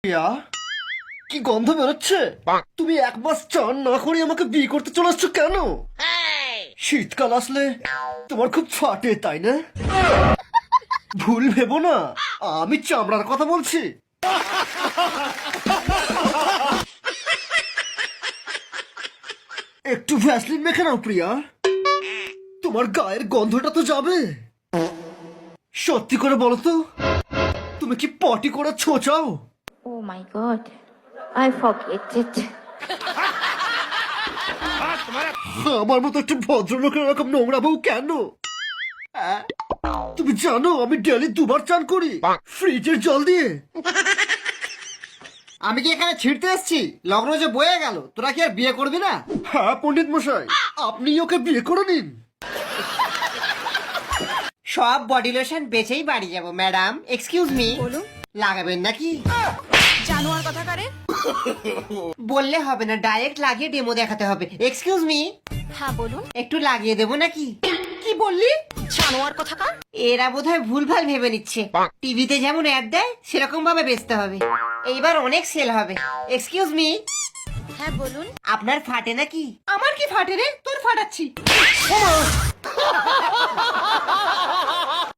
প্রিয়া, কি গন্ধ বেরোচ্ছে? তুমি এক মাস চান না করে আমাকে বিয়ে করতে চলে আসছো কেন? শীতকাল আসলে তোমার খুব ফাটে তাই না? ভুল ভেবো না, আমি চামড়ার কথা বলছি। একটু ভ্যাসলিন মেখে নাও প্রিয়া, তোমার গায়ের গন্ধটা তো যাবে। সত্যি করে বলো তো, তুমি কি পটি করে ছোঁচাও? Oh my god, I forget it. আমার মতো একটা ভদ্রলোকের এরকম নোংরা বউ কেন? তুমি জানো আমি ডেলি দুবার চান করি ফ্রিজের জল দিয়ে। আমি কি এখানে ছিড়তে এসেছি? লগ্ন যে বয়ে গেল, তোরা কি আর বিয়ে করবি না? হ্যাঁ পণ্ডিত মশাই, আপনি ওকে বিয়ে করে নিন। সব বডি লোশন বেচেই বাড়ি যাব ম্যাডাম। এক্সকিউজ মি, লাগাবেন নাকি? জানোয়ার কথা কারে? বললে হবে না, ডাইরেক্ট লাগিয়ে ডেমো দেখাতে হবে। এক্সকিউজ মি, হ্যাঁ বলুন। একটু লাগিয়ে দেবো নাকি? কি বললি? জানোয়ার কথা কার? এরা বোধহয় ভুলভাল ভেবে নিচ্ছে টিভিতে যেমন অ্যাড দেয় সেরকম ভাবে বেচতে হবে, এইবার অনেক সেল হবে। এক্সকিউজ মি, হ্যাঁ বলুন। আপনার ফাটে নাকি? আমার কি ফাটে রে? তোর ফাটাচ্ছি।